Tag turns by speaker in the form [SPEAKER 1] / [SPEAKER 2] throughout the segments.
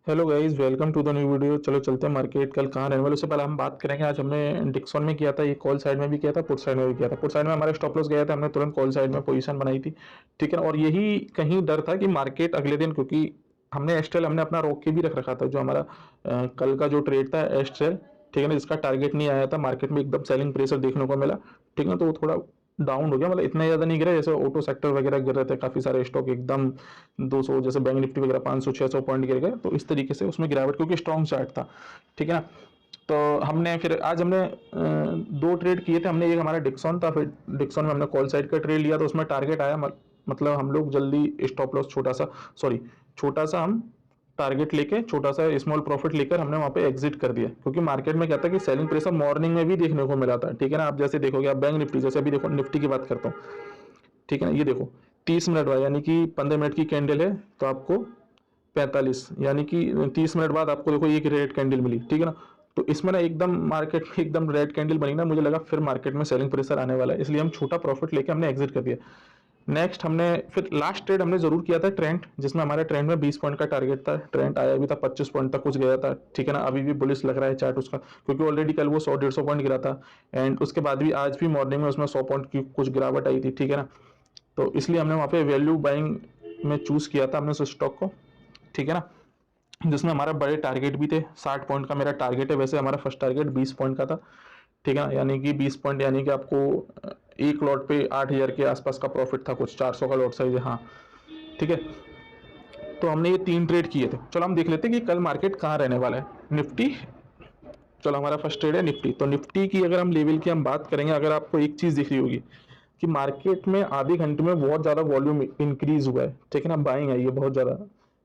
[SPEAKER 1] Hello guys, welcome to the new video. चलो चलते हैं मार्केट कल कहाँ रहने वाले, उससे पहले हम बात करेंगे। आज हमने डिक्सन में किया था, ये कॉल साइड में भी किया था, पुट साइड में भी किया था। पुट साइड में हमारे स्टॉप लॉस गया था, हमने तुरंत कॉल साइड में पोजीशन बनाई थी। ठीक है ना। और यही कहीं डर था कि मार्केट अगले दिन, क्योंकि हमने एस्ट्रेल हमने अपना रोक के भी रख रखा था, जो हमारा कल का जो ट्रेड था एस्ट्रेल, ठीक है ना, जिसका टारगेट नहीं आया था, मार्केट में एकदम सेलिंग प्रेशर देखने को मिला। ठीक है ना, तो वो थोड़ा डाउन हो गया, मतलब इतना ज़्यादा नहीं गिरा जैसे ऑटो सेक्टर वगैरह गिर रहे थे, काफ़ी सारे स्टॉक एकदम 200, जैसे बैंक निफ्टी वगैरह 500 600 पॉइंट गिर गए, तो इस तरीके से उसमें गिरावट, क्योंकि स्ट्रॉन्ग चार्ट था। ठीक है ना। तो हमने फिर आज हमने दो ट्रेड किए थे। हमने एक हमारा डिक्सन था, फिर डिक्सन में हमने कॉल साइड का ट्रेड लिया, तो उसमें टारगेट आया, मतलब हम लोग जल्दी स्टॉप लॉस छोटा सा, सॉरी, छोटा सा हम टारगेट लेके, छोटा सा स्मॉल प्रॉफिट लेकर हमने वहां पे एग्जिट कर दिया, क्योंकि मार्केट में क्या था कि सेलिंग प्रेशर मॉर्निंग में भी देखने को मिला था। ठीक है ना। आप जैसे देखोगे, आप बैंक निफ्टी, जैसे अभी देखो निफ्टी की बात करता हूँ। ठीक है ना, ये देखो 30 मिनट बाद, यानी कि 15 मिनट की कैंडल है, तो आपको 45, यानी कि 30 मिनट बाद आपको देखो एक रेड कैंडल मिली। ठीक है ना। तो इसमें ना एकदम मार्केट में एकदम रेड कैंडल बनी ना, मुझे लगा फिर मार्केट में सेलिंग प्रेशर आने वाला है, इसलिए हम छोटा प्रॉफिट लेके हमने एग्जिट कर दिया। नेक्स्ट हमने फिर लास्ट ट्रेड हमने जरूर किया था ट्रेंड, जिसमें हमारे ट्रेंड में 20 पॉइंट का टारगेट था। ट्रेंड आया भी था, 25 पॉइंट तक कुछ गया था। ठीक है ना। अभी भी बुलिश लग रहा है चार्ट उसका, क्योंकि ऑलरेडी कल वो 100 150 पॉइंट गिरा था, एंड उसके बाद भी आज भी मॉर्निंग में उसमें 100 पॉइंट की कुछ गिरावट आई थी। ठीक है ना। तो इसलिए हमने वहाँ पे वैल्यू बाइंग में चूज किया था हमने उस स्टॉक को। ठीक है ना। जिसमें हमारा बड़े टारगेट भी थे, 60 पॉइंट का मेरा टारगेट है, वैसे हमारा फर्स्ट टारगेट 20 पॉइंट का था। ठीक है ना। यानी कि 20 पॉइंट, यानी कि आपको एक लॉट पे 8,000 के आसपास का प्रॉफिट था, कुछ 400 का लॉट साइज है। हाँ। ठीक है। तो हमने ये तीन ट्रेड किए थे। चलो हम देख लेते हैं कि कल मार्केट कहाँ रहने वाला है। निफ्टी, चलो हमारा फर्स्ट ट्रेड है निफ्टी। तो निफ्टी की अगर हम लेवल की हम बात करेंगे, अगर आपको एक चीज दिख रही होगी कि मार्केट में आधे घंटे में बहुत ज्यादा वॉल्यूम इंक्रीज हुआ है। ठीक है ना। बाइंग आई है बहुत ज्यादा।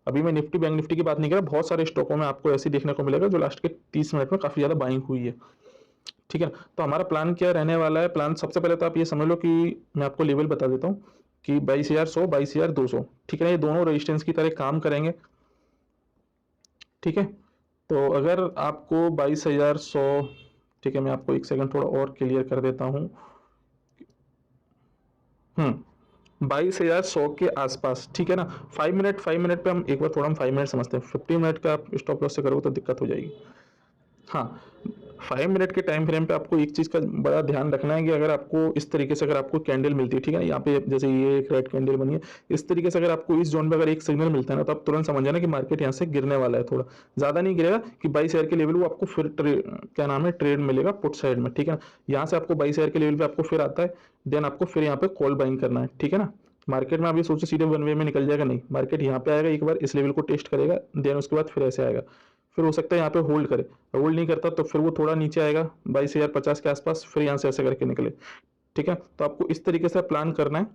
[SPEAKER 1] अभी मैं निफ्टी बैंक निफ्टी की बात नहीं कर रहा, बहुत सारे स्टॉकों में आपको ऐसे देखने को मिलेगा जो लास्ट के 30 मिनट में काफी ज्यादा बाइंग हुई है। ठीक है। तो हमारा प्लान क्या रहने वाला है। प्लान सबसे पहले तो आप ये समझ लो कि मैं आपको लेवल बता देता हूँ कि 22,100 22,200, ठीक है ना, ये दोनों रेजिस्टेंस की तरह काम करेंगे। ठीक है। तो अगर आपको 22,100, ठीक है, मैं आपको एक सेकंड थोड़ा और क्लियर कर देता हूँ। 22,100 के आसपास, ठीक है ना। 5 मिनट, 5 मिनट पे हम एक बार थोड़ा हम 5 मिनट समझते हैं। 15 मिनट का आप स्टॉप लॉस से करोगे तो दिक्कत हो जाएगी। हाँ। 5 मिनट के टाइम फ्रेम पे आपको एक चीज का बड़ा ध्यान रखना है कि अगर आपको इस तरीके से अगर आपको कैंडल मिलती है, ठीक है ना, यहाँ पे जैसे ये एक रेड कैंडल बनी है, इस तरीके से अगर आपको इस जोन पे अगर एक सिग्नल मिलता है ना, तो आप तुरंत समझ जाना कि मार्केट यहाँ से गिरने वाला है। थोड़ा ज्यादा नहीं गिरेगा कि 22,000 के लेवल, वो आपको फिर क्या नाम है, ट्रेड मिलेगा पुट साइड में। ठीक है ना। यहाँ से आपको 22,000 के लेवल पे आपको फिर आता है, देन आपको फिर यहाँ पे कॉल बाइंग करना है। ठीक है ना। मार्केट में अभी सोचो सीधे वन वे में निकल जाएगा, नहीं, मार्केट यहाँ पे आएगा, एक बार इस लेवल को टेस्ट करेगा, देन उसके बाद फिर ऐसे आएगा। फिर हो सकता है यहाँ पे होल्ड करे, होल्ड नहीं करता तो फिर वो थोड़ा नीचे आएगा 22,050 के आसपास, फिर यहाँ से ऐसे करके निकले। ठीक है। तो आपको इस तरीके से प्लान करना है,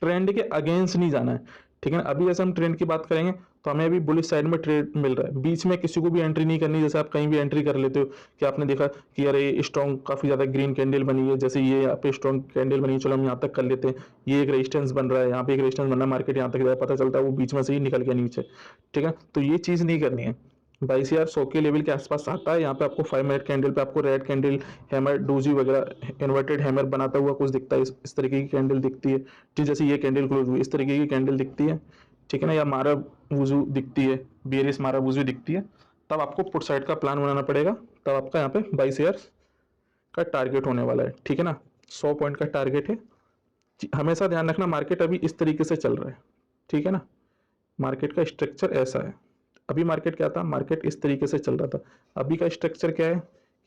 [SPEAKER 1] ट्रेंड के अगेंस्ट नहीं जाना है। ठीक है ना। अभी जैसे हम ट्रेंड की बात करेंगे, तो हमें अभी बुलिश साइड में ट्रेड मिल रहा है, बीच में किसी को भी एंट्री नहीं करनी। जैसे आप कहीं भी एंट्री कर लेते हो कि आपने देखा कि अरे स्ट्रॉन्ग काफी ज्यादा ग्रीन कैंडल बनी है, जैसे ये यहाँ पे स्ट्रॉन्ग कैंडल बनी है, चलो हम यहाँ तक कर लेते हैं। ये एक रेजिस्टेंस बन रहा है, यहाँ पे एक रेजिस्टेंस बन रहा है, मार्केट यहाँ तक जाए, पता चलता है वो बीच में से ही निकल गया नीचे। ठीक है। तो ये चीज नहीं करनी है। 22,100 के लेवल के आसपास आता है, यहाँ पे आपको 5 मिनट कैंडल पे आपको रेड कैंडल, हैमर डोजी वगैरह, इन्वर्टेड हैमर बनाता हुआ कुछ दिखता है, इस तरीके की कैंडल दिखती है। ठीक, जैसे ये कैंडल क्लोज हुई, इस तरीके की कैंडल दिखती है। ठीक है ना। या मारा वुजू दिखती है, बियरिश मारा वुजू दिखती है, तब आपको पुट साइड का प्लान बनाना पड़ेगा। तब आपका यहाँ पे 22,000 का टारगेट होने वाला है। ठीक है ना। 100 पॉइंट का टारगेट है। हमेशा ध्यान रखना, मार्केट अभी इस तरीके से चल रहा है। ठीक है ना। मार्केट का स्ट्रक्चर ऐसा है। अभी मार्केट क्या था, मार्केट इस तरीके से चल रहा था। अभी का स्ट्रक्चर क्या है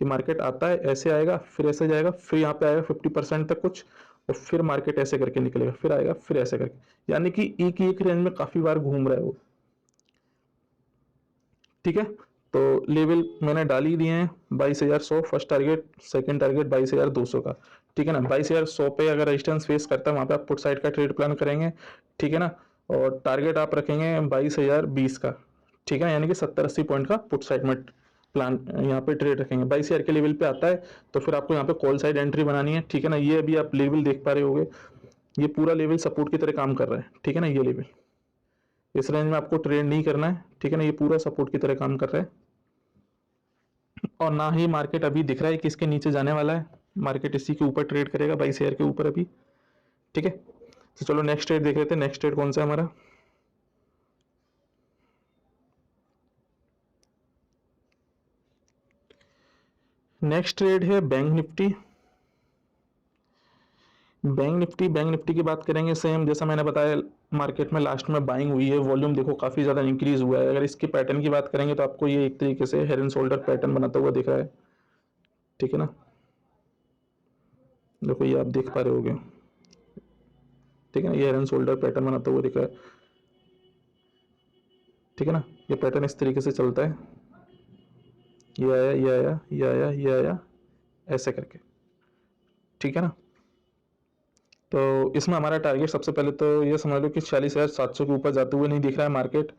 [SPEAKER 1] कि मार्केट आता है, ऐसे आएगा, फिर ऐसे जाएगा, फिर यहाँ पे आएगा 50% तक कुछ, और फिर मार्केट ऐसे करके निकलेगा, फिर आएगा, फिर ऐसे करके, यानी कि एक ही एक रेंज में काफी बार घूम रहा है वो। ठीक है। तो लेवल मैंने डाल ही दिए हैं, 22,100 फर्स्ट टारगेट, सेकंड टारगेट 22,200 का। ठीक है ना। 22,100 पे अगर रेजिस्टेंस फेस करता है, वहां पे आप पुट साइड का ट्रेड प्लान करेंगे। ठीक है ना। और टारगेट आप रखेंगे 22,020 का। ठीक है ना। यानी कि 70 80 पॉइंट का पुट साइड में प्लान यहाँ पे ट्रेड रखेंगे। 22,000 के लेवल पे आता है, तो फिर आपको यहाँ पे कॉल साइड एंट्री बनानी है। ठीक है ना। ये अभी आप लेवल देख पा रहे होगे, ये पूरा लेवल सपोर्ट की तरह काम कर रहा है। ठीक है ना। ये लेवल, इस रेंज में आपको ट्रेड नहीं करना है। ठीक है ना। ये पूरा सपोर्ट की तरह काम कर रहा है, और ना ही मार्केट अभी दिख रहा है कि इसके नीचे जाने वाला है। मार्केट इसी के ऊपर ट्रेड करेगा, 22,000 के ऊपर अभी। ठीक है। तो चलो नेक्स्ट ट्रेड देख लेते हैं। नेक्स्ट ट्रेड कौन सा है हमारा। नेक्स्ट ट्रेड है बैंक निफ्टी। बैंक निफ्टी की बात करेंगे, सेम जैसा मैंने बताया मार्केट में लास्ट में बाइंग हुई है, वॉल्यूम देखो काफ़ी ज़्यादा इंक्रीज हुआ है। अगर इसके पैटर्न की बात करेंगे तो आपको ये एक तरीके से हेड एंड शोल्डर पैटर्न बनाता हुआ दिख रहा है, ठीक है ना। देखो ये आप देख पा रहे होगे, ठीक है ना, ये हेड एंड शोल्डर पैटर्न बनाता हुआ दिख रहा है, ठीक है ना। ये पैटर्न इस तरीके से चलता है, ये आया ये आया ये आया ये आया, ऐसे करके, ठीक है ना। तो इसमें हमारा टारगेट सबसे पहले तो ये समझ लो कि 46,700 के ऊपर जाते हुए नहीं दिख रहा है मार्केट,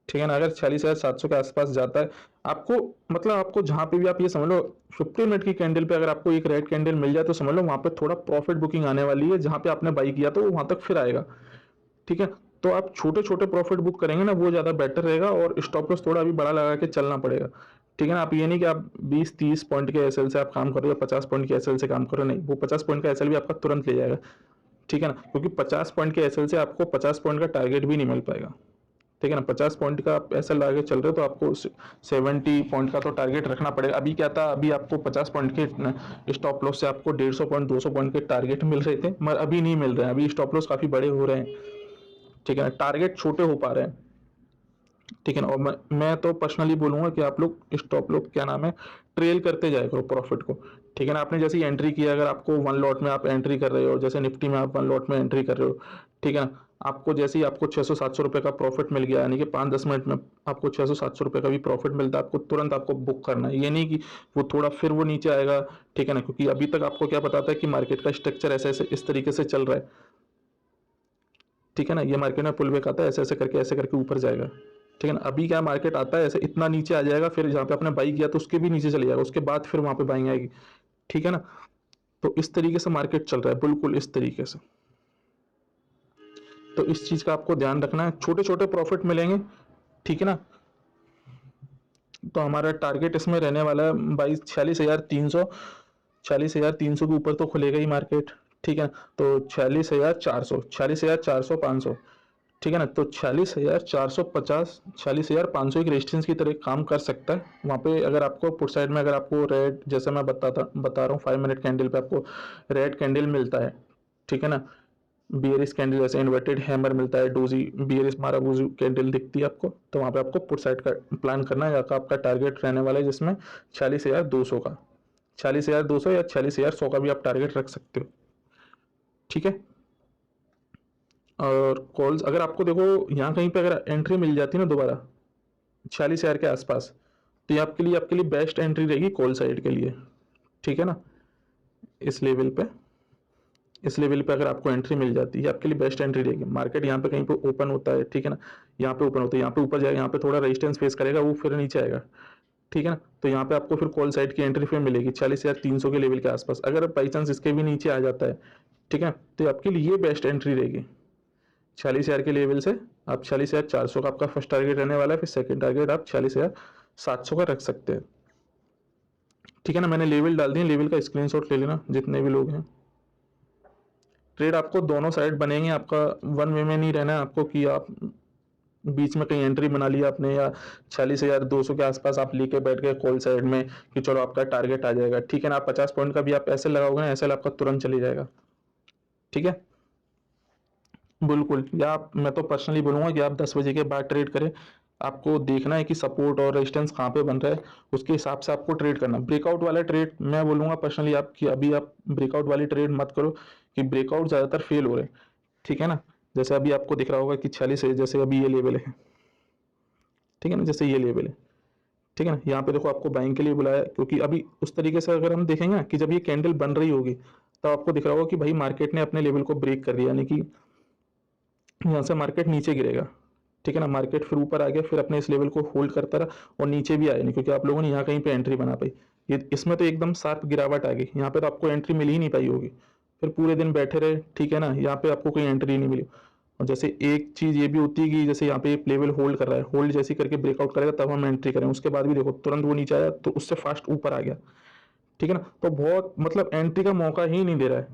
[SPEAKER 1] ठीक है ना। अगर 46,700 के आसपास जाता है आपको, मतलब आपको जहाँ पे भी आप ये समझ लो 15 मिनट की कैंडल पे अगर आपको एक रेड कैंडल मिल जाए तो समझ लो वहाँ पे थोड़ा प्रॉफिट बुकिंग आने वाली है, जहाँ पे आपने बाई किया तो वो वहाँ तक फिर आएगा, ठीक है। तो आप छोटे छोटे प्रॉफिट बुक करेंगे ना, वो ज़्यादा बेटर रहेगा, और स्टॉप लॉस थोड़ा अभी बड़ा लगा के चलना पड़ेगा, ठीक है ना। आप ये नहीं कि आप 20-30 पॉइंट के एसएल से आप काम कर रहे हो, 50 पॉइंट के एसएल से काम कर रहे हो, नहीं, वो 50 पॉइंट का एसएल भी आपका तुरंत ले जाएगा, ठीक है ना, क्योंकि 50 पॉइंट के एसएल से आपको 50 पॉइंट का टारगेट भी नहीं मिल पाएगा, ठीक है ना। 50 पॉइंट का आप एसएल आगे चल रहे हो तो आपको 70 पॉइंट का तो टारगेट रखना पड़ेगा। अभी क्या था, अभी आपको 50 पॉइंट के स्टॉप लॉस से आपको 150 पॉइंट 200 पॉइंट के टारगेट मिल रहे थे, मगर अभी नहीं मिल रहे हैं, अभी स्टॉप लॉस काफ़ी बड़े हो रहे हैं, ठीक है ना, टारगेट छोटे हो पा रहे हैं, ठीक है ना। और मैं तो पर्सनली बोलूंगा कि आप लोग स्टॉप लॉस क्या नाम है, ट्रेल करते जाए करो प्रॉफिट को, ठीक है ना। आपने जैसे एंट्री किया, अगर आपको वन लॉट में आप एंट्री कर रहे हो, जैसे निफ्टी में आप वन लॉट में एंट्री कर रहे हो, ठीक है ना, आपको जैसे ही आपको 600-700 रुपये का प्रॉफिट मिल गया, यानी कि 5-10 मिनट में आपको 600-700 रुपये का भी प्रॉफिट मिलता है, आपको तुरंत आपको बुक करना है, ये नहीं कि वो थोड़ा फिर वो नीचे आएगा, ठीक है ना, क्योंकि अभी तक आपको क्या पता था कि मार्केट का स्ट्रक्चर ऐसे ऐसे इस तरीके से चल रहा है, ठीक है ना। ये मार्केट में पुल बैक आता है, ऐसे ऐसे करके ऊपर जाएगा, ठीक है ना। अभी क्या मार्केट आता है ऐसे इतना नीचे आ जाएगा, फिर जहाँ पे आपने बाई किया तो उसके भी नीचे चले जाएगा, उसके बाद फिर वहां पे बाइंग आएगी, ठीक है ना। तो इस तरीके से मार्केट चल रहा है, बिल्कुल इस तरीके से। तो इस चीज का आपको ध्यान रखना है, छोटे छोटे प्रॉफिट मिलेंगे, ठीक है ना। तो हमारा टारगेट इसमें रहने वाला है 46,300, 46,300 के ऊपर तो खुलेगा ही मार्केट, ठीक है। तो 46,400, 46,400, 500, ठीक है ना। तो 46,450, 46,500 एक रेजिस्टेंस की तरह काम कर सकता है वहाँ पे। अगर आपको पुट साइड में अगर आपको रेड, जैसे मैं बता रहा हूँ 5 मिनट कैंडल पे आपको रेड कैंडल मिलता है, ठीक है ना, बियरिश कैंडल जैसे इन्वर्टेड हैमर मिलता है, डोजी बियरिश माराबूजू कैंडल दिखती है आपको, तो वहाँ पे आपको पुट साइड का प्लान करना है, आपका टारगेट रहने वाला है जिसमें 46,200 का, 46,200 या 46,100 का भी आप टारगेट रख सकते हो, ठीक है। और कॉल्स अगर आपको देखो यहाँ कहीं पे अगर एंट्री मिल जाती है ना दोबारा 46,000 के आसपास, तो ये आपके लिए बेस्ट एंट्री रहेगी कॉल साइड के लिए, ठीक है ना। इस लेवल पे इस लेवल पे अगर आपको एंट्री मिल जाती है आपके लिए बेस्ट एंट्री रहेगी। मार्केट यहाँ पे कहीं पे ओपन होता है, ठीक है ना, यहाँ पे ओपन होता है, यहाँ पे ऊपर जाएगा, यहाँ पे थोड़ा रेजिस्टेंस फेस करेगा, वो फिर नीचे आएगा, ठीक है ना। तो यहाँ पे आपको फिर कॉल साइड की एंट्री फिर मिलेगी 46,300 के लेवल के आसपास। अगर बाई चांस इसके भी नीचे आ जाता है, ठीक है, तो आपके लिए ये बेस्ट एंट्री रहेगी 46,000 के लेवल से। आप 46,400 का आपका फर्स्ट टारगेट रहने वाला है, फिर सेकंड टारगेट आप 46,700 का रख सकते हैं, ठीक है ना। मैंने लेवल डाल दिए, लेवल का स्क्रीनशॉट ले लेना जितने भी लोग हैं। ट्रेड आपको दोनों साइड बनेंगे, आपका वन वे में नहीं रहना है आपको कि आप बीच में कहीं एंट्री बना लिया आपने, या 46,200 के आसपास आप लेके बैठ गए कॉल साइड में कि चलो आपका टारगेट आ जाएगा, ठीक है ना। आप 50 पॉइंट का भी आप ऐसे लगाओगे ना, ऐसे आपका तुरंत चली जाएगा, ठीक है, बिल्कुल। या आप, मैं तो पर्सनली बोलूंगा कि आप 10 बजे के बाद ट्रेड करें। आपको देखना है कि सपोर्ट और रेजिस्टेंस कहाँ पे बन रहा है, उसके हिसाब से आपको ट्रेड करना। ब्रेकआउट वाला ट्रेड मैं बोलूंगा पर्सनली आप कि अभी आप ब्रेकआउट वाली ट्रेड मत करो, कि ब्रेकआउट ज़्यादातर फेल हो रहे हैं, ठीक है ना। जैसे अभी आपको दिख रहा होगा कि 46 है, जैसे अभी ये लेवल है, ठीक है ना, जैसे ये लेवल है, ठीक है ना। यहाँ पे देखो आपको बाइंग के लिए बुलाया, क्योंकि अभी उस तरीके से अगर हम देखेंगे ना कि जब ये कैंडल बन रही होगी तो आपको दिख रहा होगा कि भाई मार्केट ने अपने लेवल को ब्रेक कर दिया, यानी कि यहाँ से मार्केट नीचे गिरेगा, ठीक है ना। मार्केट फिर ऊपर आ गया, फिर अपने इस लेवल को होल्ड करता रहा और नीचे भी आया नहीं, क्योंकि आप लोगों ने यहाँ कहीं पे एंट्री बना पाई। ये इसमें तो एकदम शार्प गिरावट आ गई, यहाँ पे तो आपको एंट्री मिल ही नहीं पाई होगी, फिर पूरे दिन बैठे रहे, ठीक है ना, यहाँ पे आपको कोई एंट्री नहीं मिली। और जैसे एक चीज ये भी होती है कि जैसे यहाँ पे लेवल होल्ड कर रहा है, होल्ड जैसे करके ब्रेकआउट करेगा तब हम एंट्री करें, उसके बाद भी देखो तुरंत वो नीचे आया तो उससे फास्ट ऊपर आ गया, ठीक है ना। तो बहुत मतलब एंट्री का मौका ही नहीं दे रहा है,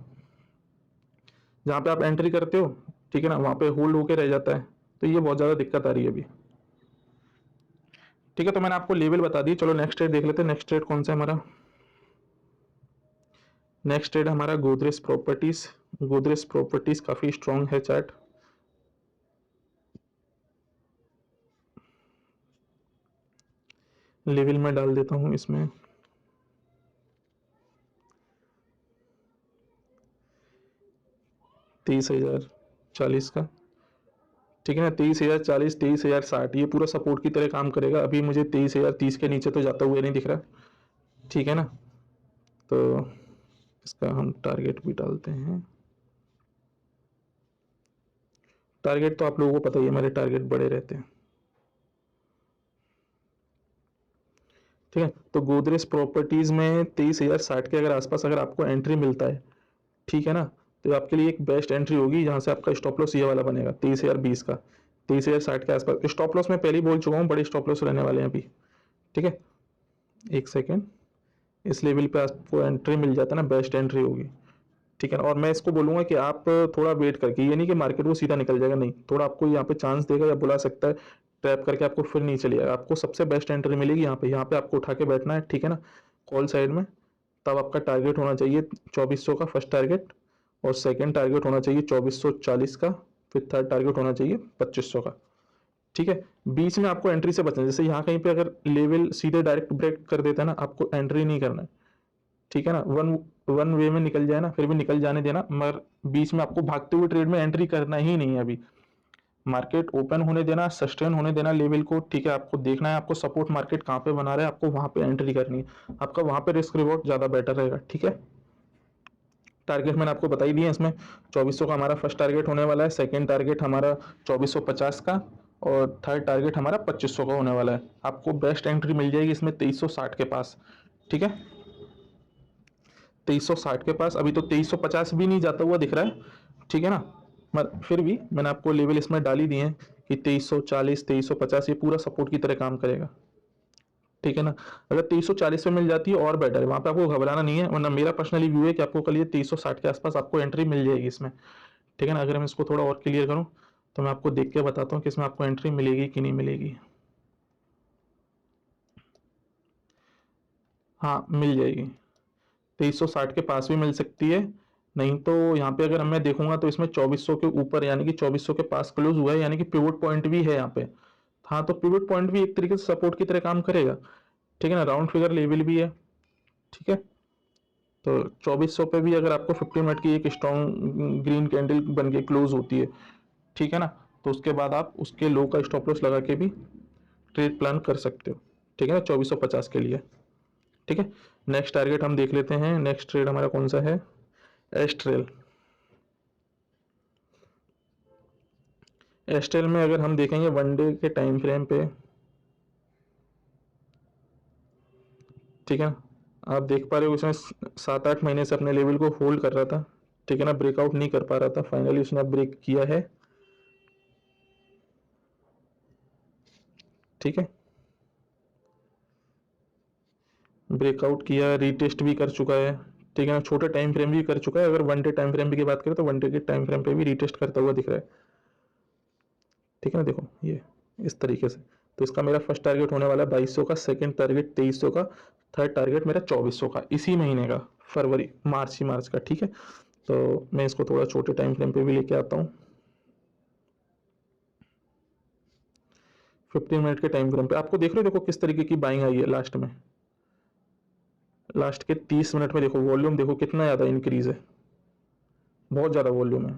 [SPEAKER 1] जहाँ पे आप एंट्री करते हो, ठीक है ना, वहां पे होल्ड होके रह जाता है। तो ये बहुत ज्यादा दिक्कत आ रही है अभी, ठीक है। तो मैंने आपको लेवल बता दी, चलो नेक्स्ट ट्रेड देख लेते हैं। नेक्स्ट ट्रेड कौन सा है हमारा, नेक्स्ट ट्रेड हमारा गोदरेज प्रॉपर्टीज। गोदरेज प्रॉपर्टीज काफी स्ट्रांग है चार्ट। लेवल में डाल देता हूं इसमें 23,040 का, ठीक है ना। 23,040, 23,060 ये पूरा सपोर्ट की तरह काम करेगा। अभी मुझे 23,030 के नीचे तो जाता हुआ नहीं दिख रहा, ठीक है ना। तो इसका हम टारगेट भी डालते हैं। टारगेट तो आप लोगों को पता ही है, मेरे टारगेट बड़े रहते हैं, ठीक है। तो गोदरेज प्रॉपर्टीज में 23,060 के अगर आसपास अगर आपको एंट्री मिलता है, ठीक है ना, तो आपके लिए एक बेस्ट एंट्री होगी, जहां से आपका स्टॉप लॉस ये वाला बनेगा 23,020 का। 23,060 के आसपास स्टॉप लॉस मैं पहले ही बोल चुका हूँ, बड़े स्टॉप लॉस रहने वाले हैं अभी, ठीक है। एक सेकेंड, इस लेवल पे आपको एंट्री मिल जाता है ना, बेस्ट एंट्री होगी, ठीक है ना। और मैं इसको बोलूंगा कि आप थोड़ा वेट करके, ये नहीं कि मार्केट वो सीधा निकल जाएगा, नहीं, थोड़ा आपको यहाँ पे चांस देगा या बुला सकता है ट्रैप करके, आपको फिर नहीं चलिएगा। आपको सबसे बेस्ट एंट्री मिलेगी यहाँ पे आपको उठा के बैठना है, ठीक है ना, कॉल साइड में। तब आपका टारगेट होना चाहिए 2400 का फर्स्ट टारगेट, और सेकंड टारगेट होना चाहिए 2440 का, फिर थर्ड टारगेट होना चाहिए 2500 का, ठीक है। बीच में आपको एंट्री से बचना है, जैसे यहाँ कहीं पे अगर लेवल सीधे डायरेक्ट ब्रेक कर देता है ना, आपको एंट्री नहीं करना है, ठीक है ना। वन वन वे में निकल जाए ना, फिर भी निकल जाने देना, मगर बीच में आपको भागते हुए ट्रेड में एंट्री करना ही नहीं है। अभी मार्केट ओपन होने देना, सस्टेन होने देना लेवल को, ठीक है। आपको देखना है आपको सपोर्ट मार्केट कहाँ पे बना रहा है, आपको वहां पे एंट्री करनी है, आपका वहां पे रिस्क रिवॉर्ड ज्यादा बेटर रहेगा, ठीक है। टारगेट मैंने आपको बता ही दिया, इसमें 2400 का हमारा फर्स्ट टारगेट होने वाला है, सेकंड टारगेट हमारा 2450 का, और थर्ड टारगेट हमारा 2500 का होने वाला है। आपको बेस्ट एंट्री मिल जाएगी इसमें 2360 के पास, ठीक है। 2360 के पास, अभी तो 2350 भी नहीं जाता हुआ दिख रहा है, ठीक है ना। मगर फिर भी मैंने आपको लेवल इसमें डाल ही दिए हैं कि 2340, 2350 ये पूरा सपोर्ट की तरह काम करेगा, ठीक है ना। अगर 2340 पे मिल जाती है और बेटर है, वहां पे आपको घबराना नहीं है, वरना मेरा पर्सनली व्यू है कि आपको कल ये 2360 के आसपास आपको एंट्री मिल जाएगी इसमें, ठीक है ना। अगर मैं इसको थोड़ा और क्लियर करूं तो मैं आपको देख के बताता हूँ कि इसमें आपको एंट्री मिलेगी कि नहीं मिलेगी। हाँ, मिल जाएगी, 2360 के पास भी मिल सकती है। नहीं तो यहाँ पे अगर मैं देखूंगा तो इसमें 2400 के ऊपर, यानी कि 2400 के पास क्लोज हुआ है, यानी कि पिवट पॉइंट भी है यहाँ पे। हाँ, तो पिवट पॉइंट भी एक तरीके से सपोर्ट की तरह काम करेगा, ठीक है ना। राउंड फिगर लेवल भी है, ठीक है। तो 2400 पे भी अगर आपको 15 मिनट की एक स्ट्रॉन्ग ग्रीन कैंडल बन के क्लोज होती है, ठीक है ना, तो उसके बाद आप उसके लो का स्टॉप लॉस लगा के भी ट्रेड प्लान कर सकते हो, ठीक है ना, 2450 के लिए, ठीक है। नेक्स्ट टारगेट हम देख लेते हैं। नेक्स्ट ट्रेड हमारा कौन सा है? एस्ट्रेल। एस्ट्रेल में अगर हम देखेंगे वन डे के टाइम फ्रेम पे, ठीक है ना, आप देख पा रहे हो उसने 7-8 महीने से अपने लेवल को होल्ड कर रहा था, ठीक है ना, ब्रेकआउट नहीं कर पा रहा था, फाइनली उसने ब्रेक किया है, ठीक है। ब्रेकआउट किया, रीटेस्ट भी कर चुका है, ठीक है ना, छोटे टाइम फ्रेम भी कर चुका है। अगर वन डे टाइम फ्रेम की बात करें तो वन डे के टाइम फ्रेम पे भी रीटेस्ट करता हुआ दिख रहा है, ठीक है ना। देखो ये इस तरीके से, तो इसका मेरा फर्स्ट टारगेट होने वाला है 2200 का, सेकंड टारगेट 2300 का, थर्ड टारगेट मेरा 2400 का, इसी महीने का, फरवरी मार्च ही मार्च का, ठीक है। तो मैं इसको थोड़ा छोटे टाइम फ्रेम पे भी लेके आता हूँ। 15 मिनट के टाइम फ्रेम पे आपको देख रहे हो, देखो किस तरीके की बाइंग आई है लास्ट में। लास्ट के 30 मिनट में देखो वॉल्यूम देखो कितना ज्यादा इंक्रीज है, बहुत ज्यादा वॉल्यूम है,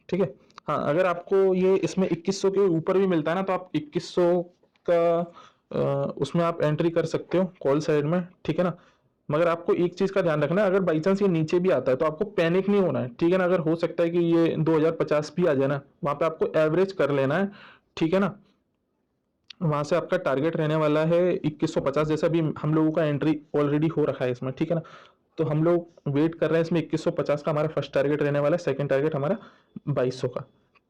[SPEAKER 1] ठीक है। हाँ, अगर आपको ये इसमें 2100 के ऊपर भी मिलता है ना, तो आप 2100 का उसमें आप एंट्री कर सकते हो कॉल साइड में, ठीक है ना। मगर आपको एक चीज का ध्यान रखना है, अगर बाई चांस ये नीचे भी आता है तो आपको पैनिक नहीं होना है, ठीक है ना। अगर हो सकता है कि ये 2050 भी आ जाए ना, वहां पे आपको एवरेज कर लेना है, ठीक है ना। वहां से आपका टारगेट रहने वाला है 2150, जैसा भी हम लोगों का एंट्री ऑलरेडी हो रखा है इसमें, ठीक है ना। तो हम लोग वेट कर रहे हैं इसमें 2150 का हमारा फर्स्ट टारगेट रहने वाला है, सेकंड टारगेट हमारा 2200 का,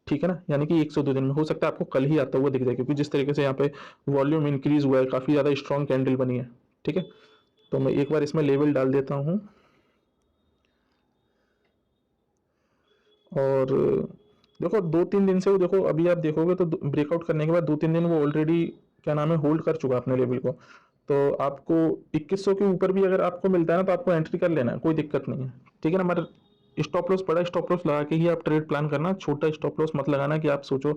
[SPEAKER 1] ठीक है ना। यानी कि 102 दिन में हो सकता है आपको कल ही आता हुआ दिख जाए, क्योंकि जिस तरीके से यहाँ पे वॉल्यूम इंक्रीज हुआ है, काफी ज्यादा स्ट्रॉन्ग कैंडल बनी है, ठीक है। तो मैं एक बार इसमें लेवल डाल देता हूँ, और देखो 2-3 दिन से वो, देखो अभी आप देखोगे तो ब्रेकआउट करने के बाद 2-3 दिन वो ऑलरेडी क्या नाम है होल्ड कर चुका है अपने लेवल को, तो आपको 2100 के ऊपर भी अगर आपको मिलता है ना तो आपको एंट्री कर लेना है, कोई दिक्कत नहीं है। ठीक है ना, हमारे स्टॉप लॉस, बड़ा स्टॉप लॉस लगा के ही आप ट्रेड प्लान करना, छोटा स्टॉप लॉस मत लगाना कि आप सोचो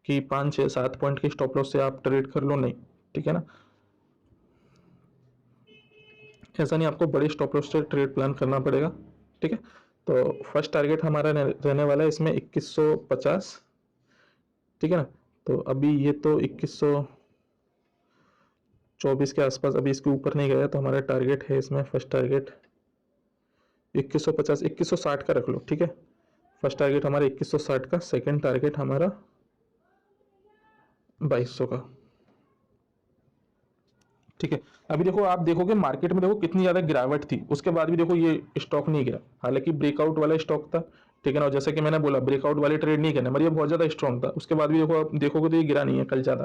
[SPEAKER 1] कि 5 6 7 पॉइंट के स्टॉप लॉस से आप ट्रेड कर लो, नहीं। ठीक है ना, ऐसा नहीं, आपको बड़े स्टॉप लॉस से ट्रेड प्लान करना पड़ेगा। ठीक है, तो फर्स्ट टारगेट हमारा रहने वाला है इसमें 2150। ठीक है ना, तो अभी ये तो 2124 के आसपास, अभी इसके ऊपर नहीं गया, तो हमारा टारगेट है इसमें, फर्स्ट टारगेट 2150, 2160 का रख लो। ठीक है, फर्स्ट टारगेट हमारा 2160 का, सेकंड टारगेट हमारा 2200 का। ठीक है, अभी देखो, आप देखोगे मार्केट में देखो कितनी ज्यादा गिरावट थी, उसके बाद भी देखो ये स्टॉक नहीं गिरा, हालांकि ब्रेकआउट वाला स्टॉक था। ठीक है ना, और जैसे कि मैंने बोला ब्रेकआउट वाले ट्रेड नहीं करने, मगर ये बहुत ज्यादा स्ट्रॉन्ग था, उसके बाद भी देखो, आप देखोगे तो ये गिरा नहीं है कल ज्यादा,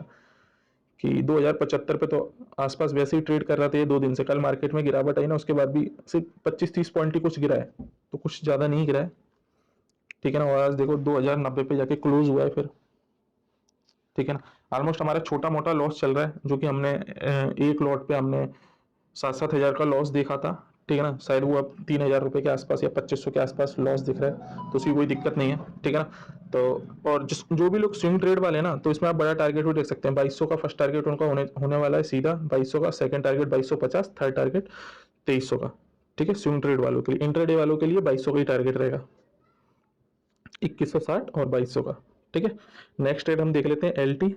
[SPEAKER 1] कि 2075 पे तो आसपास वैसे ही ट्रेड कर रहा था ये 2 दिन से। कल मार्केट में गिरावट आई ना, उसके बाद भी सिर्फ 25 30 पॉइंट ही कुछ गिरा है, तो कुछ ज्यादा नहीं गिरा है। ठीक है ना, और आज देखो 2090 पे जाके क्लोज हुआ है फिर। ठीक है ना, ऑलमोस्ट हमारा छोटा मोटा लॉस चल रहा है, जो कि हमने एक लॉट पे हमने 7 7 हज़ार का लॉस देखा था। ठीक है ना, शायद वो अब 3 हज़ार रुपये के आसपास या 2500 के आसपास लॉस दिख रहा है, तो उसकी कोई दिक्कत नहीं है। ठीक है ना, तो और जो भी लोग स्विंग ट्रेड वाले हैं ना, तो इसमें आप बड़ा टारगेट भी देख सकते हैं। 2200 का फर्स्ट टारगेट उनका होने वाला है सीधा 2200 का, सेकंड टारगेट 2250, थर्ड टारगेट 2300 का। ठीक है, स्विंग ट्रेड वालों के लिए, इंट्राडे वालों के लिए 2200 का ही टारगेट रहेगा, 2160 और 2200 का। ठीक है, नेक्स्ट ट्रेड हम देख लेते हैं एल टी।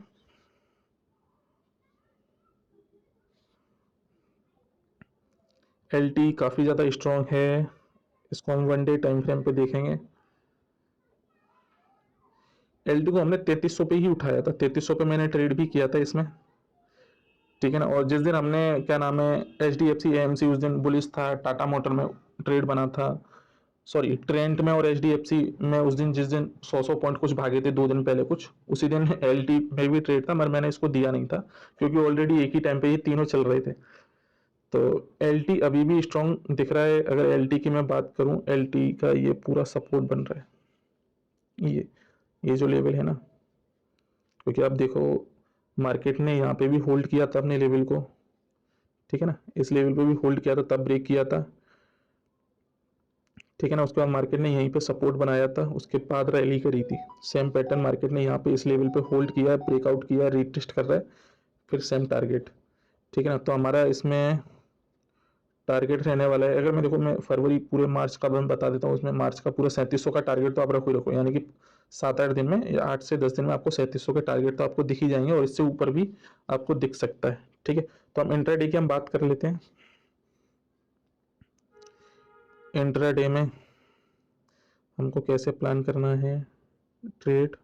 [SPEAKER 1] एल टी काफ़ी ज़्यादा स्ट्रॉन्ग है, इसको हम 1 डे टाइम फ्रेम पे देखेंगे। एल टी को हमने 3300 पे ही उठाया था, 3300 पे मैंने ट्रेड भी किया था इसमें। ठीक है ना, और जिस दिन हमने, क्या नाम है, H D F C M C, उस दिन बुलिश था, टाटा मोटर में ट्रेड बना था, सॉरी ट्रेंट में और एच डी एफ सी में, उस दिन जिस दिन 100 पॉइंट कुछ भागे थे 2 दिन पहले कुछ, उसी दिन एल टी में भी ट्रेड था, मगर मैंने इसको दिया नहीं था, क्योंकि ऑलरेडी एक ही टाइम पे ये तीनों चल रहे थे। तो एल टी अभी भी स्ट्रॉन्ग दिख रहा है। अगर एल टी की मैं बात करूं, एल टी का ये पूरा सपोर्ट बन रहा है, ये जो लेवल है ना, क्योंकि आप देखो मार्केट ने यहाँ पे भी होल्ड किया था अपने लेवल को। ठीक है ना, इस लेवल पे भी होल्ड किया था, तब ब्रेक किया था। ठीक है ना, उसके बाद मार्केट ने यहीं पे सपोर्ट बनाया था, उसके बाद रैली करी थी। सेम पैटर्न मार्केट ने यहाँ पे इस लेवल पे होल्ड किया है, ब्रेकआउट किया है, रीटेस्ट कर रहा है, फिर सेम टारगेट। ठीक है ना, तो हमारा इसमें टारगेट रहने वाला है, अगर मैं देखो, मैं फरवरी पूरे मार्च का मैं बता देता हूँ, उसमें मार्च का पूरा 3700 का टारगेट तो आप रखो ही रखो, यानी कि 7 8 दिन में या 8 से 10 दिन में आपको 3700 के टारगेट तो आपको दिख ही जाएंगे, और इससे ऊपर भी आपको दिख सकता है। ठीक है, तो हम इंट्राडे की हम बात कर लेते हैं। इंट्राडे में हमको कैसे प्लान करना है ट्रेड,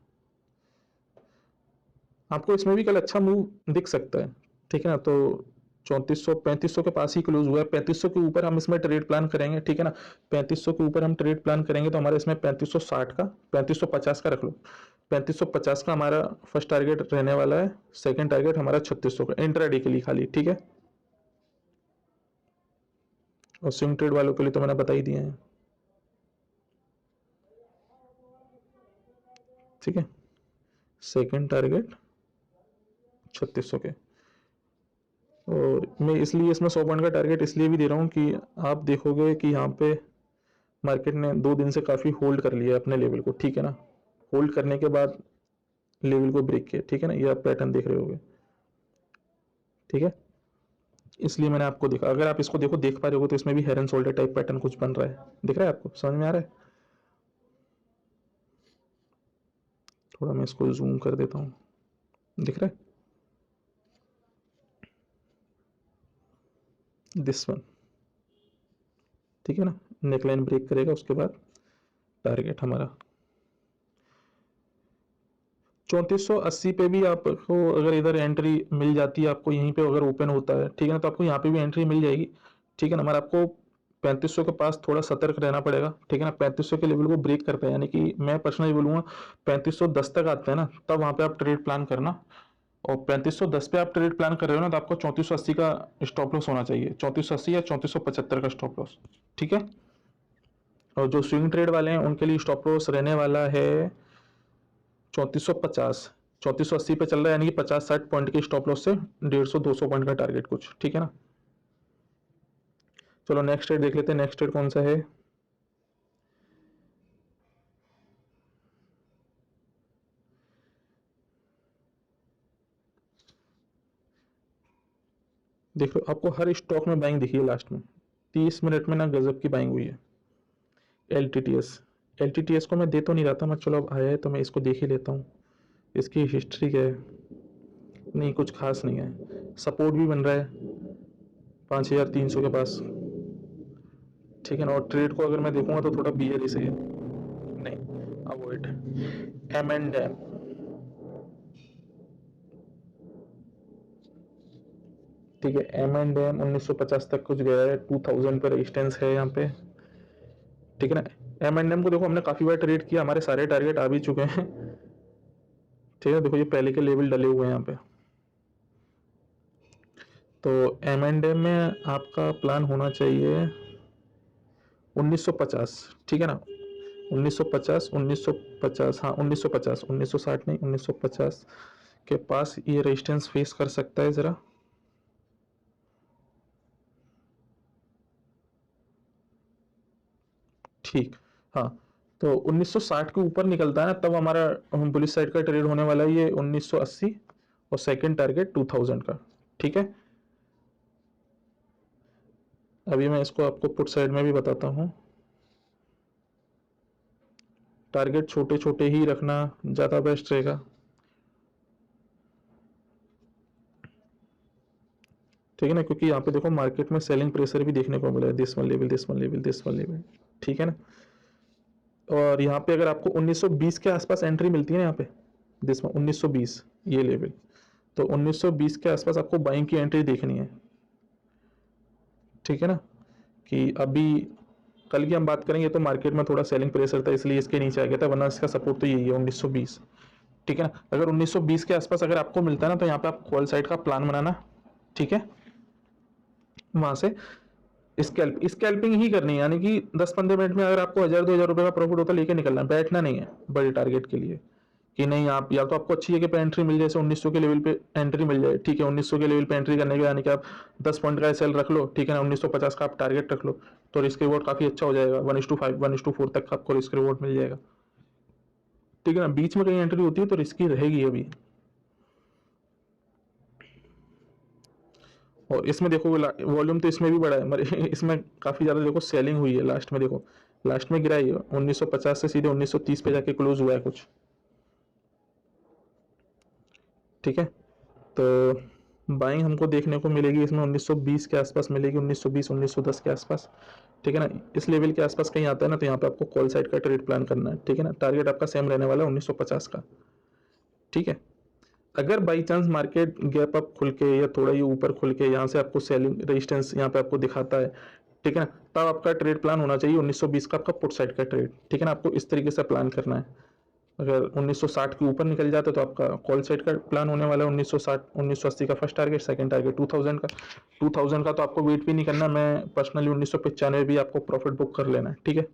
[SPEAKER 1] आपको इसमें भी कल अच्छा मूव दिख सकता है। ठीक है ना, तो 3400 3500 के पास ही क्लोज हुआ है, 3500 के ऊपर हम इसमें ट्रेड प्लान करेंगे। ठीक है ना, 3500 के ऊपर हम ट्रेड प्लान करेंगे, तो हमारे इसमें 3560 का, 3550 का रख लो, 3550 का हमारा फर्स्ट टारगेट रहने वाला है, सेकंड टारगेट हमारा 3600 का इंट्राडे के लिए खाली। ठीक है, और स्विंग ट्रेड वालों के लिए तो मैंने बता ही दिए हैं। ठीक है, सेकंड टारगेट 3600 के, और मैं इसलिए इसमें 100 पॉइंट का टारगेट इसलिए भी दे रहा हूँ कि आप देखोगे कि यहाँ पे मार्केट ने 2 दिन से काफ़ी होल्ड कर लिया अपने लेवल को। ठीक है ना, होल्ड करने के बाद लेवल को ब्रेक किया। ठीक है ना, ये आप पैटर्न देख रहे होगे। ठीक है, इसलिए मैंने आपको देखा, अगर आप इसको देखो, देख पा रहे हो, तो इसमें भी head and shoulder type pattern कुछ बन रहा है, दिख रहा है आपको, समझ में आ रहा है? थोड़ा मैं इसको जूम कर देता हूँ, दिख रहा है दिस वन। ठीक है ना, नेकलाइन ब्रेक करेगा, उसके बाद टारगेट हमारा 3480 पे भी आपको अगर इधर एंट्री मिल जाती है, आपको यहीं पे अगर ओपन होता है, ठीक है ना, तो आपको यहाँ पे भी एंट्री मिल जाएगी। ठीक है ना, मगर आपको 3500 के पास थोड़ा सतर्क रहना पड़ेगा। ठीक है ना, 3500 के लेवल को ब्रेक करता है, यानी कि मैं पर्सनली बोलूंगा 3510 तक आते हैं ना, तब वहां पे आप ट्रेड प्लान करना। और 3510 पे आप ट्रेड प्लान कर रहे हो ना, तो आपको 3480 का स्टॉप लॉस होना चाहिए, 3480 या 3475 का स्टॉप लॉस। ठीक है, और जो स्विंग ट्रेड वाले हैं उनके लिए स्टॉप लॉस रहने वाला है 3450। 3480 पे चल रहा है, यानी कि 50-60 पॉइंट के स्टॉप लॉस से 150-200 पॉइंट का टारगेट कुछ, ठीक है ना। चलो नेक्स्ट ट्रेड देख लेते हैं, नेक्स्ट ट्रेड कौन सा है। देख लो, आपको हर स्टॉक में बाइंग दिखी है लास्ट में 30 मिनट में ना, गजब की बाइंग हुई है। एल टी टी एस को मैं दे तो नहीं रहा था, मैं चलो अब आया है तो मैं इसको देख ही लेता हूँ। इसकी हिस्ट्री क्या है, नहीं कुछ खास नहीं है। सपोर्ट भी बन रहा है 5300 के पास, ठीक है ना। और ट्रेड को अगर मैं देखूंगा तो थोड़ा बियर से है, नहीं अवॉइड। एम एंड एम, ठीक है, एम एंड एम 1950 तक कुछ गया है, 2000 पर रेजिस्टेंस है यहाँ पे, ठीक है ना। एम एंड एम को देखो हमने काफी बार ट्रेड किया, हमारे सारे टारगेट आ भी चुके हैं, ठीक है। देखो ये पहले के लेवल डले हुए हैं यहाँ पे। तो एम एंड एम में आपका प्लान होना चाहिए 1950, ठीक है ना। 1950, 1950, हाँ 1950, 1960 नहीं, 1950 के पास ये रेजिस्टेंस फेस कर सकता है जरा। ठीक, हाँ। तो 1960 के ऊपर निकलता है ना, तब हमारा पुलिस साइड का ट्रेड होने वाला है ये 1980, और सेकंड टारगेट 2000 का, ठीक है। अभी मैं इसको आपको पुट साइड में भी बताता हूँ। टारगेट छोटे छोटे ही रखना ज़्यादा बेस्ट रहेगा, ठीक है ना। क्योंकि यहाँ पे देखो मार्केट में सेलिंग प्रेशर भी देखने को मिला है, this one level, this one level, this one level, ठीक है ना। और यहाँ पे अगर आपको 1920 के आसपास एंट्री मिलती है ना, यहाँ पे दिस वन 1920 ये लेवल, तो 1920 के आसपास आपको बाइंग की एंट्री देखनी है, ठीक है ना। कि अभी कल की हम बात करेंगे तो मार्केट में थोड़ा सेलिंग प्रेशर था, इसलिए इसके नीचे आ गया था, वरना इसका सपोर्ट तो यही है 1920, ठीक है ना। अगर 1920 के आसपास अगर आपको मिलता है ना, तो यहाँ पे आप कॉल साइड का प्लान बनाना, ठीक है। वहां से स्कैल्पिंग ही करनी है, यानी कि 10-15 मिनट में अगर आपको 1000-2000 रुपए का प्रॉफिट होता है, लेके निकलना है, बैठना नहीं है बड़े टारगेट के लिए। कि नहीं आप या तो आपको अच्छी जगह पे एंट्री मिल जाए, जैसे 1900 के लेवल पे एंट्री मिल जाए, ठीक है। 1900 के लेवल पे एंट्री करने के यानी कि आप 10 पॉइंट का एसएल रख लो, ठीक है ना। 1950 का आप टारगेट रख लो, तो रिस्क रिवॉर्ड काफी अच्छा हो जाएगा। 1:5, 1:4 तक आपको रिस्क रिवॉर्ड मिल जाएगा, ठीक है ना। बीच में कहीं एंट्री होती है तो रिस्की रहेगी अभी। और इसमें देखो वॉल्यूम तो इसमें भी बड़ा है, मगर इसमें काफी ज्यादा देखो सेलिंग हुई है लास्ट में। देखो लास्ट में गिरा है 1950 से सीधे 1930 पे जाके क्लोज हुआ है कुछ, ठीक है। तो बाइंग हमको देखने को मिलेगी इसमें 1920 के आसपास मिलेगी, 1920 1910 के आसपास, ठीक है ना। इस लेवल के आसपास कहीं आता है ना, तो यहाँ पे आपको कॉल साइड का ट्रेड प्लान करना है, ठीक है ना। टारगेट आपका सेम रहने वाला है 1950 का, ठीक है। अगर by chance market gap up खुल के या थोड़ा ही ऊपर खुल के यहाँ से आपको सेलिंग रेजिस्टेंस यहाँ पे आपको दिखाता है, ठीक है ना, तब आपका ट्रेड प्लान होना चाहिए 1920 का आपका पुट साइड का ट्रेड, ठीक है ना। आपको इस तरीके से प्लान करना है। अगर 1960 के ऊपर निकल जाता है तो आपका कॉल साइड का प्लान होने वाला है 1960, 1980 का फर्स्ट टारगेट, सेकंड टारगेट 2000 का। 2000 का तो आपको वेट भी नहीं करना, मैं पर्सनली 1995 भी आपको प्रॉफिट बुक कर लेना है, ठीक है,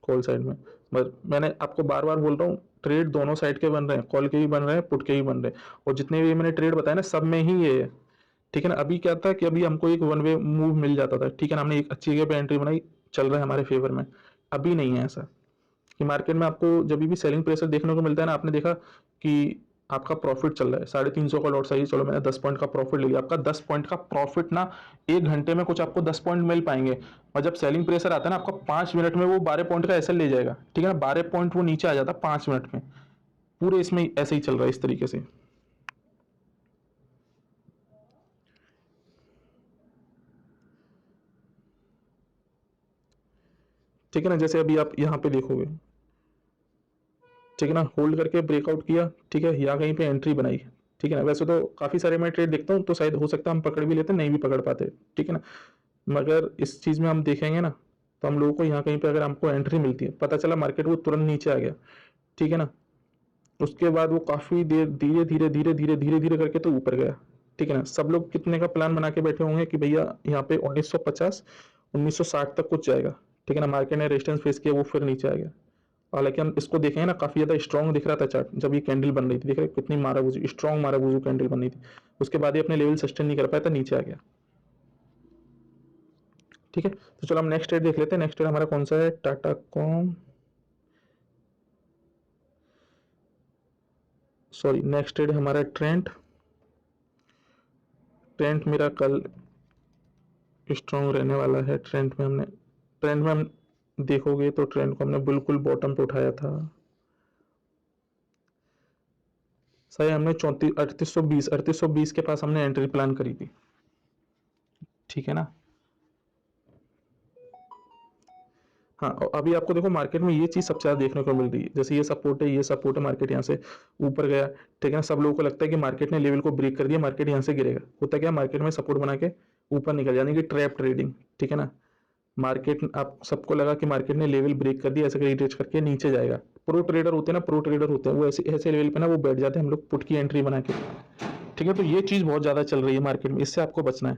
[SPEAKER 1] कॉल साइड में। बस मैंने आपको बार बार बोल रहा हूँ, ट्रेड दोनों साइड के बन रहे हैं, कॉल के भी बन रहे हैं, पुट के भी बन रहे हैं। और जितने भी मैंने ट्रेड बताया ना, सब में ही ये है, ठीक है ना। अभी क्या था कि अभी हमको एक वन वे मूव मिल जाता था, ठीक है ना, हमने एक अच्छी जगह पे एंट्री बनाई, चल रहा है हमारे फेवर में। अभी नहीं है ऐसा कि मार्केट में आपको जब भी सेलिंग प्रेशर देखने को मिलता है ना, आपने देखा कि आपका प्रॉफिट चल रहा है 350 का लॉट, सही, चलो मैंने 10 पॉइंट का प्रॉफिट ले लिया। आपका 10 पॉइंट का प्रॉफिट ना 1 घंटे में कुछ आपको 10 पॉइंट मिल पाएंगे, और जब सेलिंग प्रेशर आता है ना, आपका 5 मिनट में वो 12 पॉइंट का एसएल ले जाएगा, ठीक है ना। 12 पॉइंट वो नीचे आ जाता है 5 मिनट में। पूरे इसमें ऐसे ही चल रहा है इस तरीके से, ठीक है ना। जैसे अभी आप यहाँ पे देखोगे, ठीक है ना, होल्ड करके ब्रेकआउट किया, ठीक है, या कहीं पे एंट्री बनाई, ठीक है ना। वैसे तो काफी सारे मैं ट्रेड देखता हूँ, तो शायद हो सकता है हम पकड़ भी लेते, नहीं भी पकड़ पाते, ठीक है ना। मगर इस चीज में हम देखेंगे ना, तो हम लोगों को यहाँ कहीं पे अगर हमको एंट्री मिलती है, पता चला मार्केट वो तुरंत नीचे आ गया, ठीक है ना। उसके बाद वो काफी देर धीरे धीरे धीरे धीरे धीरे धीरे करके तो ऊपर गया, ठीक है ना। सब लोग कितने का प्लान बना के बैठे होंगे कि भैया यहाँ पे 1950 1960 तक कुछ जाएगा, ठीक है ना। मार्केट ने रेजिस्टेंस फेस किया, वो फिर नीचे आ गया। हालांकि हम इसको देखें ना, काफ़ी ज़्यादा स्ट्रॉन्ग दिख रहा था चार्ट जब ये कैंडल बन रही थी, देख रहे कितनी माराबूजी स्ट्रॉन्ग माराबूजू कैंडल बन रही थी। उसके बाद ये अपने लेवल सस्टेन नहीं कर पाया था, नीचे आ गया। ठीक है, तो चलो हम नेक्स्ट ट्रेड देख लेते हैं। नेक्स्ट ट्रेड हमारा कौन सा है, Tata com, sorry next trade हमारा ट्रेंड। ट्रेंड मेरा कल स्ट्रॉन्ग रहने वाला है। ट्रेंड में हम देखोगे तो ट्रेंड को हमने बिल्कुल बॉटम पे उठाया था। सही, हमने 3820 के पास हमने एंट्री प्लान करी थी। ठीक है ना। हाँ, और अभी आपको देखो मार्केट में ये चीज़ सबसे ज़्यादा देखने को मिल रही है, जैसे ये सपोर्ट है, ये सपोर्ट है, मार्केट यहाँ से ऊपर गया। ठीक है ना, सब लोगों को लगता है कि मार्केट ने लेवल को ब्रेक कर दिया, मार्केट यहाँ से गिरेगा। होता क्या, मार्केट में सपोर्ट बना के ऊपर निकल, यानी कि ट्रैप ट्रेडिंग। ठीक है ना, मार्केट, आप सबको लगा कि मार्केट ने लेवल ब्रेक कर दिया, ऐसे रिट्रेस करके नीचे जाएगा। प्रो ट्रेडर होते हैं ना, प्रो ट्रेडर होते हैं वो ऐसे ऐसे लेवल पे ना वो बैठ जाते हैं, हम लोग पुट की एंट्री बना के। ठीक है, तो ये चीज़ बहुत ज़्यादा चल रही है मार्केट में, इससे आपको बचना है।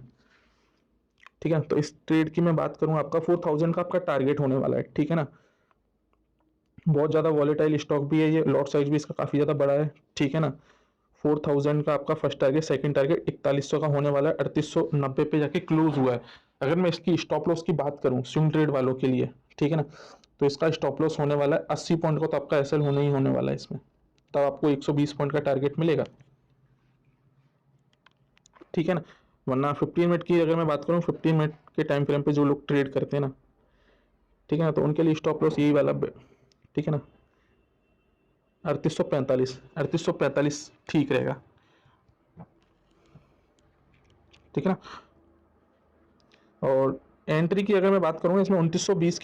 [SPEAKER 1] ठीक है, तो इस ट्रेड की मैं बात करूं, आपका 4000 का आपका टारगेट होने वाला है। ठीक है ना, बहुत ज़्यादा वॉलेटाइल स्टॉक भी है ये, लॉट साइज भी इसका काफ़ी ज़्यादा बड़ा है। ठीक है ना, 4000 का आपका फर्स्ट टारगेट, सेकंड टारगेट 4100 का होने वाला है, 3890 पे जाके क्लोज हुआ है। अगर मैं इसकी स्टॉप लॉस की बात करूं स्विंग ट्रेड वालों के लिए, ठीक है ना, तो इसका स्टॉप लॉस होने वाला है 80 पॉइंट का, तो आपका एसएल होने ही होने वाला है इसमें, तब आपको 120 पॉइंट का टारगेट मिलेगा। ठीक है ना, वरना 15 मिनट की अगर मैं बात करूं, 15 मिनट के टाइम फ्रेम पे जो लोग ट्रेड करते हैं ना, ठीक है ना, तो उनके लिए स्टॉप लॉस यही वाला। ठीक है ना, 3845 ठीक रहेगा। ठीक है ना, और एंट्री की अगर मैं बात करूँ इसमें 2920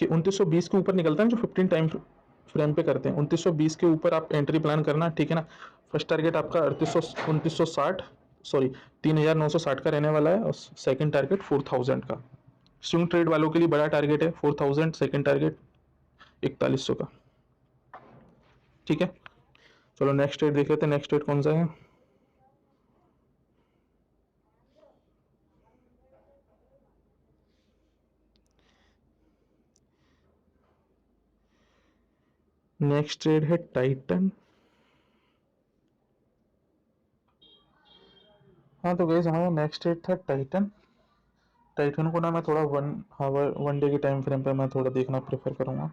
[SPEAKER 1] के ऊपर निकलता है जो 15 टाइम फ्रेम पे करते हैं, 2920 के ऊपर आप एंट्री प्लान करना। ठीक है ना, फर्स्ट टारगेट आपका 2960, सॉरी 3960 का रहने वाला है, और सेकंड टारगेट 4000 का। स्विंग ट्रेड वालों के लिए बड़ा टारगेट है 4000, सेकंड टारगेट 4100 का। ठीक है, चलो नेक्स्ट ट्रेड देख लेते हैं। नेक्स्ट ट्रेड कौन सा है, नेक्स्ट ट्रेड है टाइटन। हाँ तो गाइस हमारा नेक्स्ट ट्रेड था टाइटन। टाइटन को ना मैं थोड़ा 1 आवर 1 डे के टाइम फ्रेम पे मैं थोड़ा देखना प्रेफर करूँगा।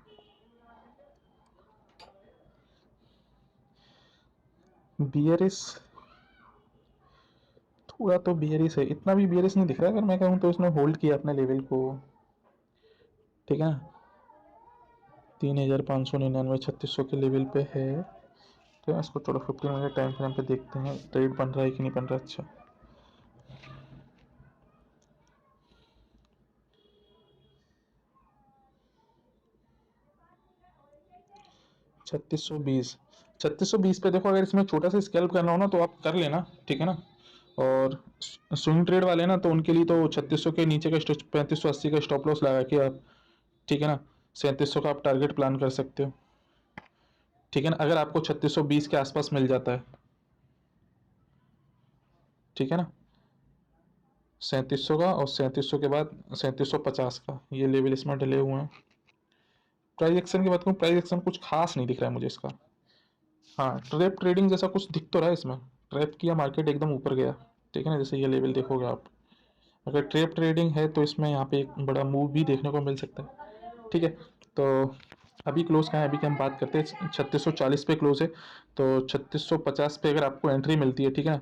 [SPEAKER 1] बियरिस, थोड़ा तो बियरिस है, इतना भी बियरिस नहीं दिख रहा है। अगर मैं कहूँ तो इसने होल्ड किया अपने लेवल को। ठीक है, 3599 3600 के लेवल पे है। तो इसको चलो 15 मिनट टाइम फ्रेम पे देखते हैं ट्रेड बन रहा है कि नहीं बन रहा। अच्छा, 3620 पे देखो, अगर इसमें छोटा सा स्कैल्प करना हो ना तो आप कर लेना। ठीक है ना, और स्विंग ट्रेड वाले ना तो उनके लिए तो 3600 के नीचे का 3580 का स्टॉप लॉस लगा के आप, ठीक है ना, 3700 का आप टारगेट प्लान कर सकते हो। ठीक है ना, अगर आपको 3620 के आसपास मिल जाता है। ठीक है ना, 3700 का, और 3700 के बाद 3750 का, ये लेवल इसमें डले हुए हैं। प्राइस एक्शन की बात करूँ, प्राइस एक्शन कुछ खास नहीं दिख रहा है मुझे इसका। हाँ, ट्रैप ट्रेडिंग जैसा कुछ दिख तो रहा है इसमें, ट्रैप किया मार्केट एकदम ऊपर गया। ठीक है ना, जैसे ये लेवल देखोगे आप, अगर ट्रैप ट्रेडिंग है तो इसमें यहाँ पे एक बड़ा मूव भी देखने को मिल सकता है। ठीक है, तो अभी क्लोज कहाँ है, अभी की हम बात करते हैं 3640 पे क्लोज है। तो 3650 पे अगर आपको एंट्री मिलती है, ठीक है ना,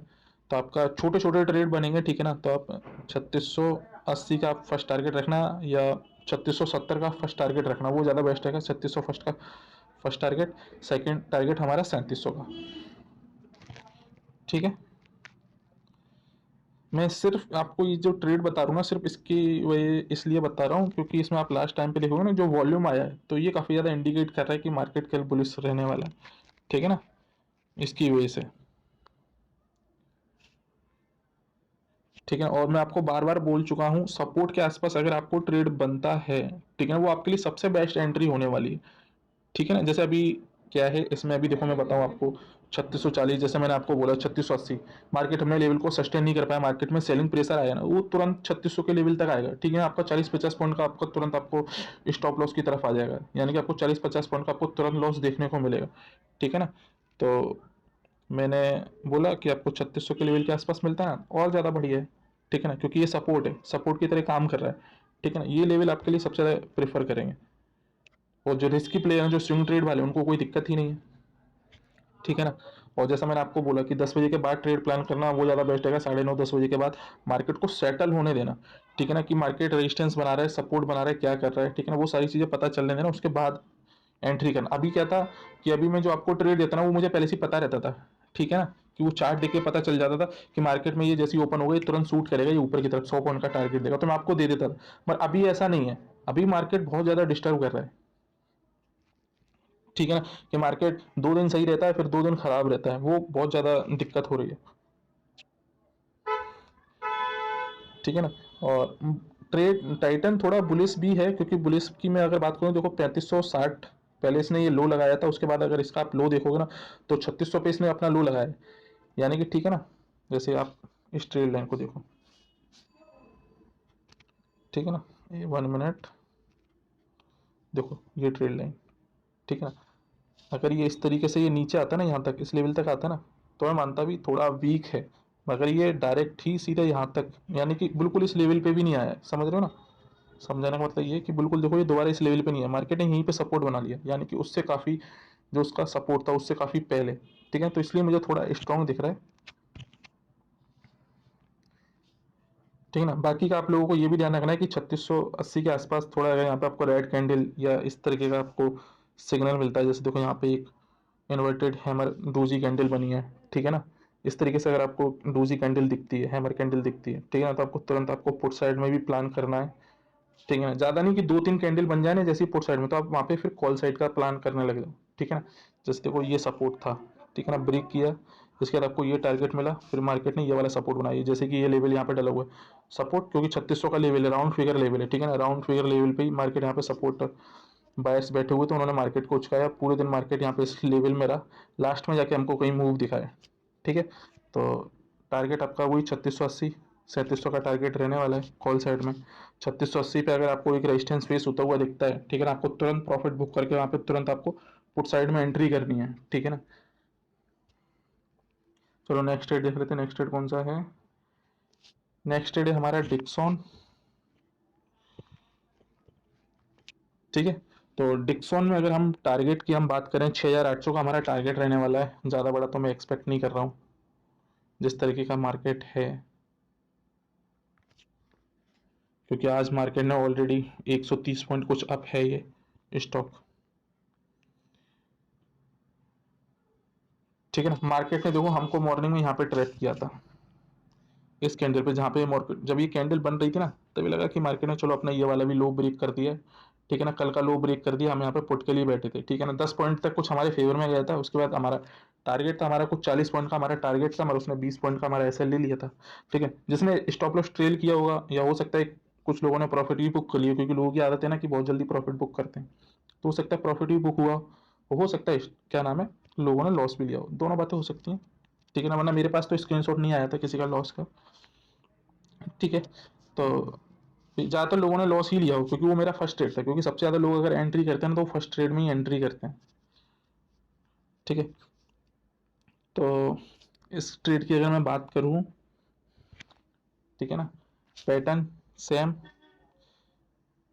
[SPEAKER 1] तो आपका छोटे छोटे ट्रेड बनेंगे। ठीक है ना, तो आप 3680 का आप फर्स्ट टारगेट रखना, या 3670 का फर्स्ट टारगेट रखना, वो ज़्यादा बेस्ट रहेगा। 3600 फर्स्ट का फर्स्ट टारगेट, सेकंड टारगेट हमारा 3700 का। ठीक है, मैं सिर्फ आपको ये जो ट्रेड बता रहा हूँ ना, सिर्फ इसकी वजह इसलिए बता रहा हूँ क्योंकि इसमें आप लास्ट टाइम पे देखोगे ना, जो वॉल्यूम आया है तो ये काफ़ी ज़्यादा इंडिकेट कर रहा है कि मार्केट कल बुलिश रहने वाला है। ठीक है ना, इसकी वजह से। ठीक है, और मैं आपको बार बार बोल चुका हूँ, सपोर्ट के आसपास अगर आपको ट्रेड बनता है, ठीक है ना, वो आपके लिए सबसे बेस्ट एंट्री होने वाली है। ठीक है ना, जैसे अभी क्या है इसमें, अभी देखो मैं बताऊँ आपको, 3640, जैसे मैंने आपको बोला 3680, मार्केट हमने लेवल को सस्टेन नहीं कर पाया, मार्केट में सेलिंग प्रेशर आया ना, वो तुरंत 3600 के लेवल तक आएगा, ठीक है। आपका 40-50 पॉइंट का आपका तुरंत आपको स्टॉप लॉस की तरफ आ जाएगा, यानी कि आपको 40-50 पॉइंट का आपको तुरंत लॉस देखने को मिलेगा, ठीक है ना। तो मैंने बोला कि आपको 3600 के लेवल के आसपास मिलता है ना, और ज़्यादा बढ़िया है, ठीक है ना, क्योंकि ये सपोर्ट है, सपोर्ट की तरह काम कर रहा है, ठीक है ना। ये लेवल आपके लिए सबसे ज़्यादा प्रेफर करेंगे। और जो रिस्की प्लेयर हैं, जो स्विंग ट्रेड वाले, उनको कोई दिक्कत ही नहीं है, ठीक है ना। और जैसा मैंने आपको बोला कि 10 बजे के बाद ट्रेड प्लान करना वो ज़्यादा बेस्ट है, 9:30-10 बजे के बाद मार्केट को सेटल होने देना, ठीक है ना, कि मार्केट रेजिस्टेंस बना रहा है, सपोर्ट बना रहा है, क्या कर रहा है, ठीक है ना, वो सारी चीज़ें पता चलने देना, उसके बाद एंट्री करना। अभी क्या था कि अभी मैं जो आपको ट्रेड देता ना, वो मुझे पहले से पता रहता था, ठीक है ना, कि वो चार्ट देख के पता चल जाता था कि मार्केट में ये जैसी ओपन हो गई तुरंत शूट करेगा, ये ऊपर की तरफ 100 पॉइंट का टारगेट देगा, तो मैं आपको दे देता था। पर अभी ऐसा नहीं है, अभी मार्केट बहुत ज़्यादा डिस्टर्ब कर रहा है, ठीक है ना, कि मार्केट 2 दिन सही रहता है, फिर 2 दिन खराब रहता है, वो बहुत ज़्यादा दिक्कत हो रही है, ठीक है ना। और ट्रेड टाइटन थोड़ा बुलिश भी है, क्योंकि बुलिश की मैं अगर बात करूँ, देखो 3560 पहले इसने ये लो लगाया था, उसके बाद अगर इसका आप लो देखोगे ना, तो 3600 पे इसने अपना लो लगाया है, यानी कि ठीक है ना। जैसे आप इस ट्रेड लाइन को देखो, ठीक है ना, ये 1 मिनट देखो, ये ट्रेड लाइन, ठीक है ना, अगर ये इस तरीके से ये नीचे आता ना, यहाँ तक इस लेवल तक आता ना, तो मैं मानता भी थोड़ा वीक है, मगर ये डायरेक्ट ही सीधा यहाँ तक, यानी कि बिल्कुल इस लेवल पे भी नहीं आया है, समझ रहे हो ना। समझाने का मतलब ये कि बिल्कुल देखो, ये दोबारा इस लेवल पे नहीं है, मार्केट ने यहीं पे सपोर्ट बना लिया, यानी कि उससे काफ़ी, जो उसका सपोर्ट था उससे काफ़ी पहले, ठीक है। तो इसलिए मुझे थोड़ा स्ट्रॉन्ग दिख रहा है, ठीक है ना। बाकी का आप लोगों को ये भी ध्यान रखना है कि 3680 के आसपास थोड़ा, अगर यहाँ पे आपको रेड कैंडल या इस तरीके का आपको सिग्नल मिलता है, जैसे देखो यहाँ पे एक इन्वर्टेड हैमर डूजी कैंडल बनी है, ठीक है ना, इस तरीके से अगर आपको डूजी कैंडल दिखती है, हैमर कैंडल दिखती है, ठीक है ना, तो आपको तुरंत आपको पुट साइड में भी प्लान करना है, ठीक है ना। ज़्यादा नहीं कि 2-3 कैंडल बन जाए ना जैसे पुट साइड में, तो आप वहाँ पे फिर कॉल साइड का प्लान करने लग जाओ, ठीक है ना। जैसे देखो ये सपोर्ट था, ठीक है ना, ब्रेक किया, इसके बाद आपको ये टारगेट मिला, फिर मार्केट ने ये वाला सपोर्ट बनाया, जैसे कि ये लेवल यहाँ पे डला हुआ है सपोर्ट, क्योंकि 3600 का लेवल है, राउंड फिगर लेवल है, ठीक है ना, राउंड फिगर लेवल पे ही मार्केट यहाँ पे सपोर्ट, बायर्स बैठे हुए तो उन्होंने मार्केट को उचकाया, पूरे दिन मार्केट यहाँ पे इस लेवल में रहा, लास्ट में जाके हमको कहीं मूव दिखाया, ठीक है। तो टारगेट आपका वही 3680 3700 का टारगेट रहने वाला है कॉल साइड में। 3680 पे अगर आपको एक रेजिस्टेंस फेस होता हुआ दिखता है, ठीक है ना, आपको तुरंत प्रॉफिट बुक करके वहाँ पे तुरंत आपको पुट साइड में एंट्री करनी है, ठीक है ना। चलो नेक्स्ट ट्रेड देख लेते हैं, नेक्स्ट ट्रेड कौन सा है। नेक्स्ट ट्रेड है हमारा डिक्सॉन, ठीक है। तो डिक्सॉन में अगर हम टारगेट की हम बात करें, 6800 का हमारा टारगेट रहने वाला है, ज़्यादा बड़ा तो मैं एक्सपेक्ट नहीं कर रहा हूँ जिस तरीके का मार्केट है, क्योंकि आज मार्केट ने ऑलरेडी 130 पॉइंट कुछ अप है ये स्टॉक, ठीक है ना। मार्केट ने देखो हमको मॉर्निंग में यहाँ पे ट्रैप किया था इस कैंडल पे, जहाँ पे मार्केट जब ये कैंडल बन रही थी ना, तभी लगा कि मार्केट ने चलो अपना ये वाला भी लो ब्रेक कर दिया है, ठीक है ना, कल का लो ब्रेक कर दिया, हम यहाँ पे पुट के लिए बैठे थे, ठीक है ना, 10 पॉइंट तक कुछ हमारे फेवर में गया था, उसके बाद हमारा टारगेट था, हमारा कुछ 40 पॉइंट का हमारा टारगेट था, मगर उसने 20 पॉइंट का हमारा एसएल ले लिया था, ठीक है। जिसने स्टॉप लॉस ट्रेल किया होगा, या हो सकता है कुछ लोगों ने प्रॉफिट भी बुक कर लिया, क्योंकि लोगों की आदत है ना कि बहुत जल्दी प्रॉफिट बुक करते हैं, तो हो सकता है प्रॉफिट भी बुक हुआ, हो सकता है क्या नाम है, लोगों ने लॉस भी लिया हो, दोनों बातें हो सकती हैं, ठीक है ना। वरना मेरे पास तो स्क्रीनशॉट नहीं आया था किसी का लॉस का, ठीक है। तो ज़्यादातर लोगों ने लॉस ही लिया हो, क्योंकि वो मेरा फर्स्ट ट्रेड था, क्योंकि सबसे ज़्यादा लोग अगर एंट्री करते हैं ना, तो वो फर्स्ट ट्रेड में ही एंट्री करते हैं, ठीक है। तो इस ट्रेड की अगर मैं बात करूँ, ठीक है ना, पैटर्न सेम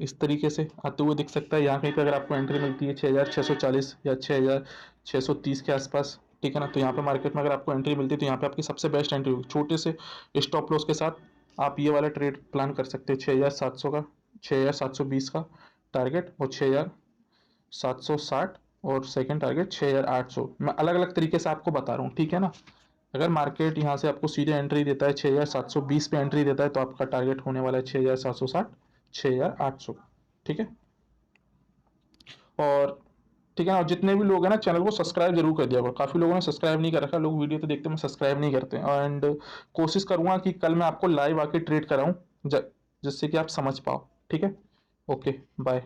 [SPEAKER 1] इस तरीके से आते हुए दिख सकता है, यहाँ कहीं पे अगर आपको एंट्री मिलती है 6640 या 6630 के आसपास, ठीक है ना, तो यहाँ पे मार्केट में अगर आपको एंट्री मिलती है, तो यहाँ पे आपकी सबसे बेस्ट एंट्री होगी, छोटे से स्टॉप लॉस के साथ आप ये वाला ट्रेड प्लान कर सकते हो, 6700 का, 6720 का टारगेट, और 6760, और सेकंड टारगेट 6800, मैं अलग अलग तरीके से आपको बता रहा हूँ, ठीक है ना। अगर मार्केट यहाँ से आपको सीधे एंट्री देता है 6720 पे एंट्री देता है, तो आपका टारगेट होने वाला है 6760, 6800, ठीक है। और ठीक है ना, और जितने भी लोग हैं ना, चैनल को सब्सक्राइब जरूर कर दिया करो, काफ़ी लोगों ने सब्सक्राइब नहीं कर रखा, लोग वीडियो तो देखते हैं सब्सक्राइब नहीं करते, एंड कोशिश करूंगा कि कल मैं आपको लाइव आके ट्रेड कराऊं, जिससे कि आप समझ पाओ, ठीक है। Okay bye.